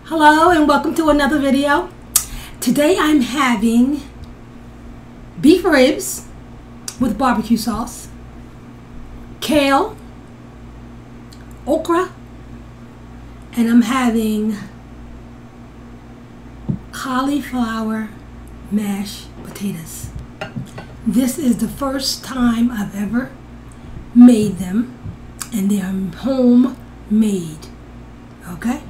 Hello and welcome to another video. Today I'm having beef ribs with barbecue sauce, kale, okra, and I'm having cauliflower mash potatoes. This is the first time I've ever made them, and they are homemade. Okay?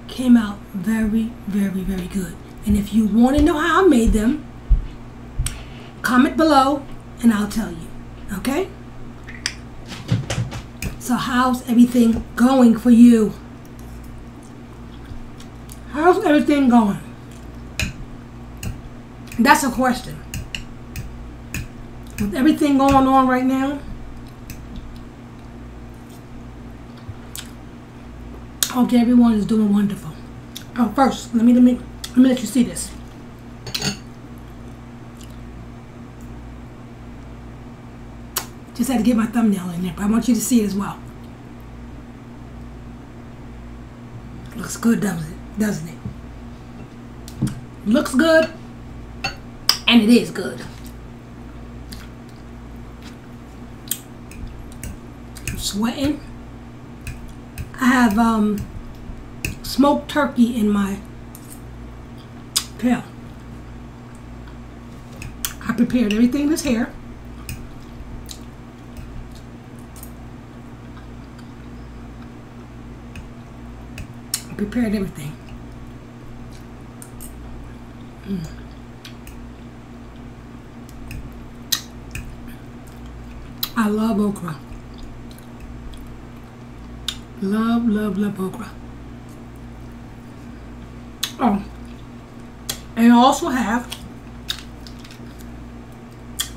Came out very good. And if you want to know how I made them, comment below and I'll tell you. Okay? So how's everything going for you? How's everything going? That's a question. With everything going on right now, I hope everyone is doing wonderful. Oh, first, let me let you see this. Just had to get my thumbnail in there, but I want you to see it as well. Looks good, doesn't it? Looks good, and it is good. I'm sweating. I have smoked turkey in my kale. I prepared everything that's here. I prepared everything. I love okra. Love okra. Oh, and I also have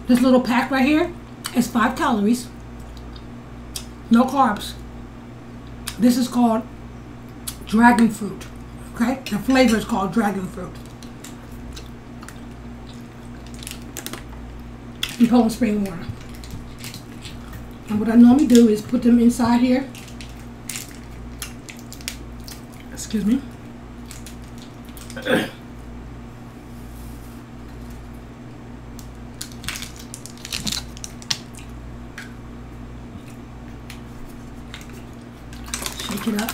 this little pack right here. It's 5 calories, no carbs. This is called dragon fruit. Okay, the flavor is called dragon fruit. And cold spring water. And what I normally do is put them inside here. Excuse me. Shake it up.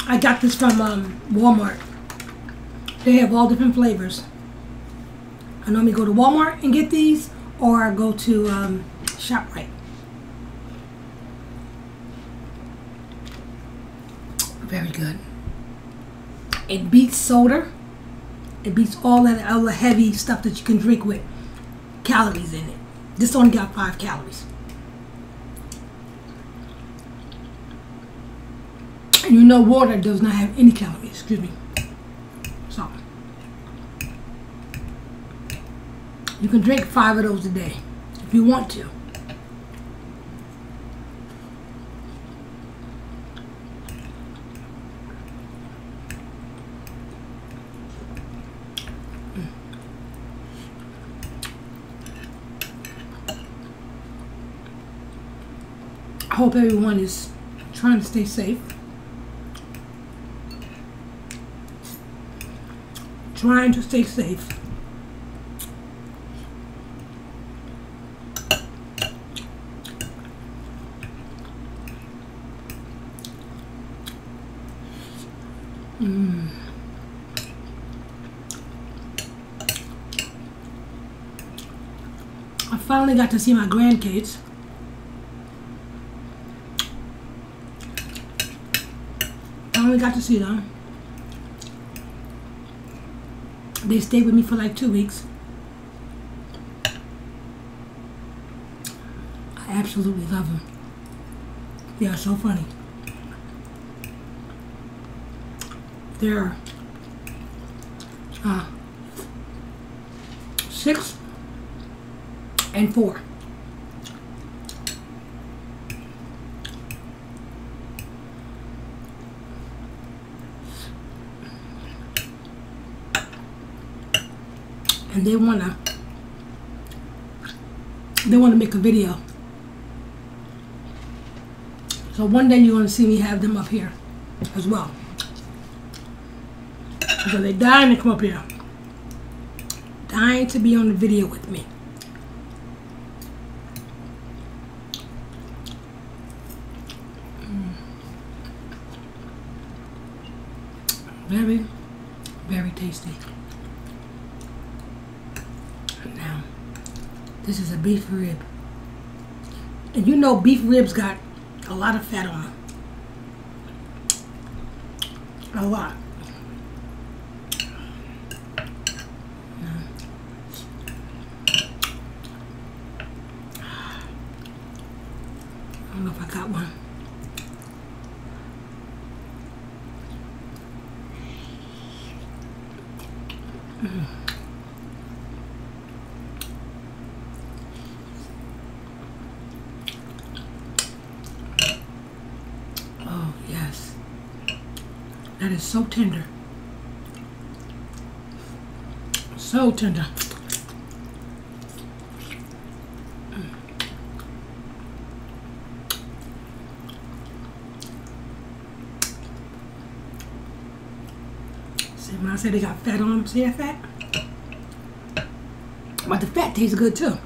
I got this from Walmart. They have all different flavors. I normally go to Walmart and get these, or I go to ShopRite. Very good. It beats soda. It beats all that other heavy stuff that you can drink with calories in it. This only got 5 calories. And you know water does not have any calories. Excuse me. So you can drink 5 of those a day if you want to. I hope everyone is trying to stay safe. Trying to stay safe. I finally got to see my grandkids. Finally got to see them. They stayed with me for like 2 weeks. I absolutely love them. They are so funny. They're 6 and 4. and they wanna make a video. So one day you're gonna see me have them up here as well. So they're dying to come up here, dying to be on the video with me. Very, very tasty. Now, this is a beef rib. And you know beef ribs got a lot of fat on them. A lot. I don't know if I got one. Oh, yes. That is so tender. So tender. See, when I say they got fat on them, see that fat? But the fat tastes good too.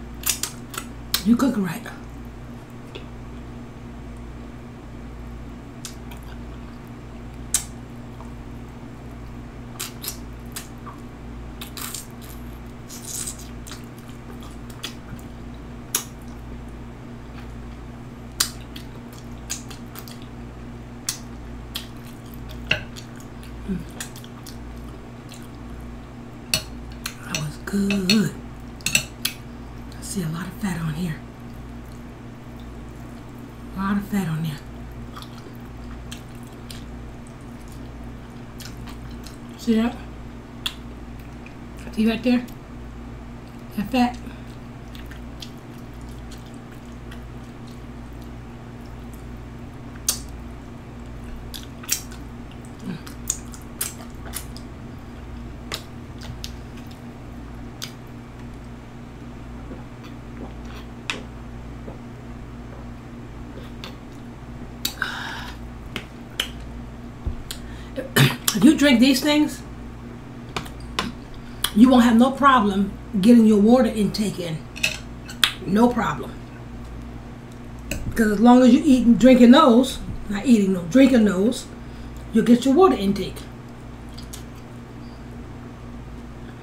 You cook it right. That was good. I see a lot of fat on here. A lot of fat on there. See that? See right there? That fat? If you drink these things, you won't have no problem getting your water intake in. No problem. Because as long as you drinking those, not eating, no, drinking those, you'll get your water intake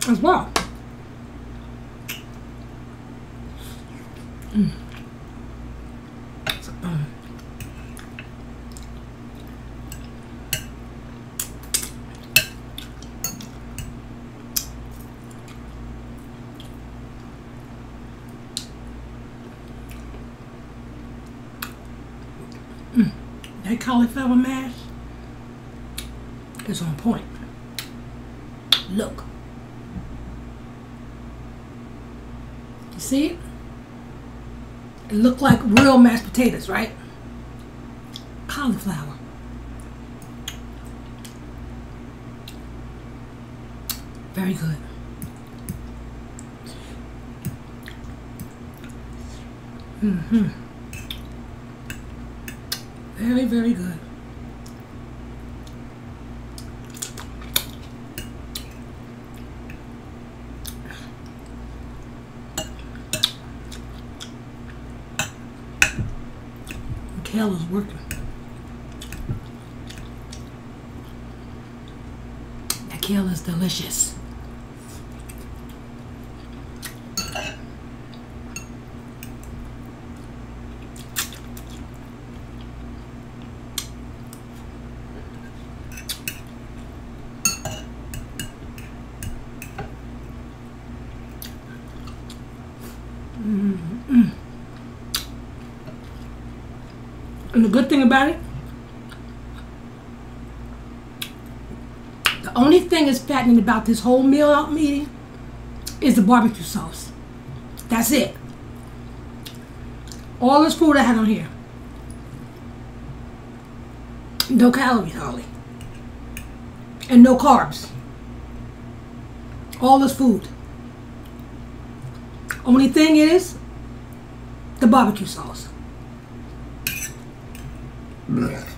as well. That cauliflower mash is on point. Look. You see it? It looked like real mashed potatoes, right? Cauliflower. Very good. Very, very good. Kale is working. That kale is delicious. And the good thing about it, the only thing that's fattening about this whole meal I'm eating is the barbecue sauce. That's it. All this food I had on here. No calories hardly. And no carbs. All this food. Only thing is the barbecue sauce.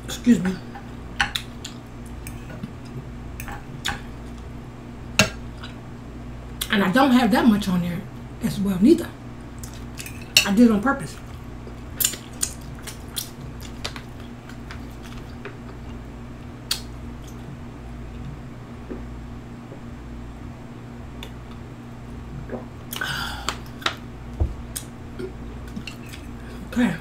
Excuse me. And I don't have that much on there as well neither. I did it on purpose. Okay.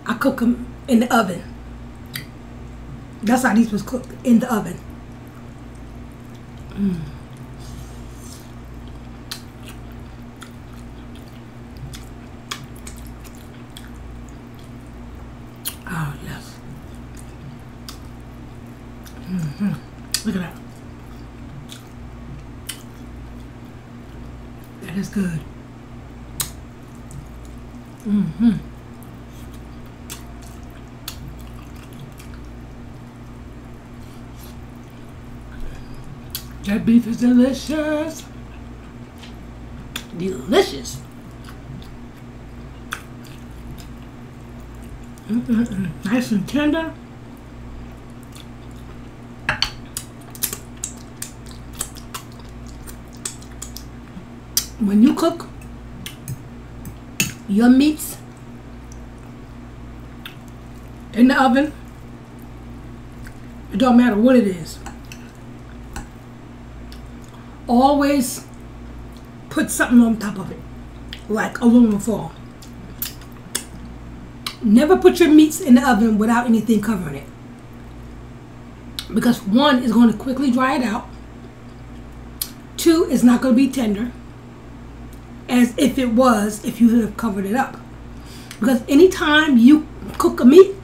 I cook them in the oven. That's how these was cooked, in the oven. Oh, yes. Look at that. That is good. That beef is delicious. Delicious. Nice and tender. When you cook your meats in the oven, it don't matter what it is. Always put something on top of it, like aluminum foil. Never put your meats in the oven without anything covering it. Because one, is going to quickly dry it out. Two, it's not going to be tender as if it was if you have covered it up. Because anytime you cook a meat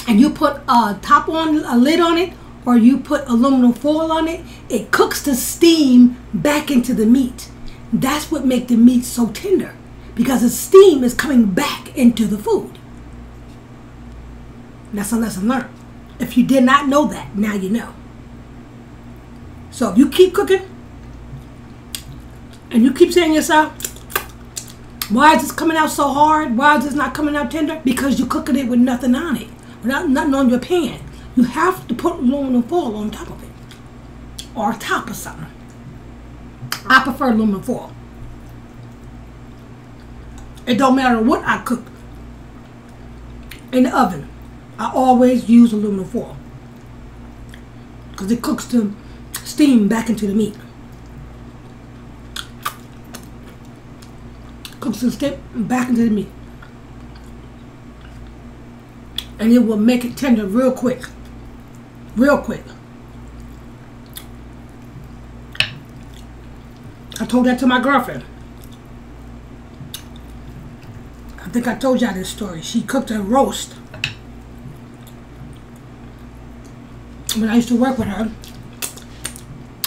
and you put a top on, a lid on it, or you put aluminum foil on it, it cooks the steam back into the meat. That's what makes the meat so tender, because the steam is coming back into the food. That's a lesson learned. If you did not know that, now you know. So if you keep cooking and you keep saying to yourself, why is this coming out so hard? Why is this not coming out tender? Because you're cooking it with nothing on it, without nothing on your pan. You have to put aluminum foil on top of it, or top of something. I prefer aluminum foil. It don't matter what I cook in the oven. I always use aluminum foil because it cooks the steam back into the meat. Cooks the steam back into the meat, and it will make it tender real quick. Real quick. I told that to my girlfriend. I think I told y'all this story. She cooked a roast. When I used to work with her,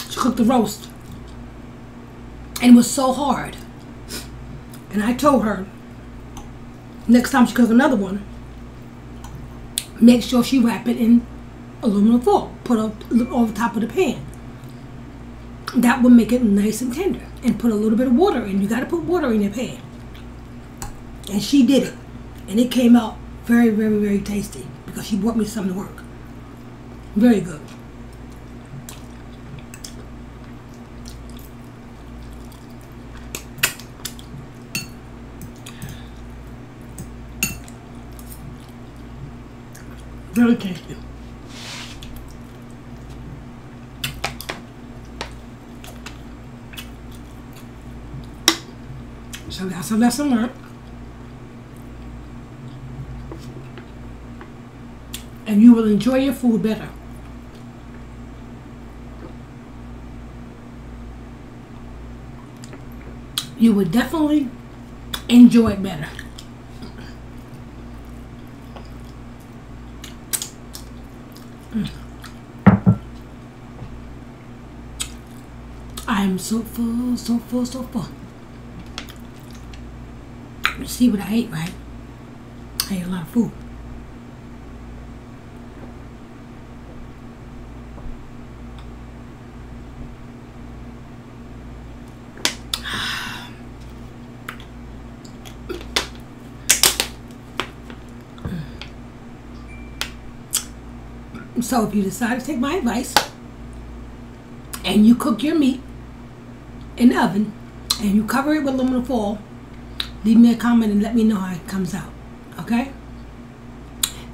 she cooked the roast. And it was so hard. And I told her, next time she cooks another one, make sure she wrap it in aluminum foil, put it over top of the pan. That will make it nice and tender. And put a little bit of water in. You got to put water in your pan. And she did it, and it came out very, very, very tasty because she brought me some to work. Very good. Very tasty. So that's a lesson learned. And you will enjoy your food better. You will definitely enjoy it better. I am so full, so full, so full. You see what I ate, right? I ate a lot of food. So if you decide to take my advice and you cook your meat in the oven and you cover it with aluminum foil, leave me a comment and let me know how it comes out. Okay?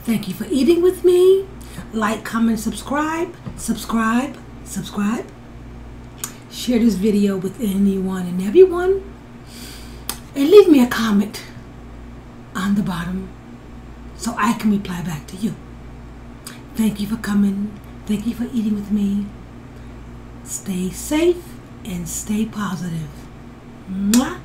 Thank you for eating with me. Like, comment, subscribe. Subscribe. Share this video with anyone and everyone. And leave me a comment on the bottom so I can reply back to you. Thank you for coming. Thank you for eating with me. Stay safe and stay positive. Mwah.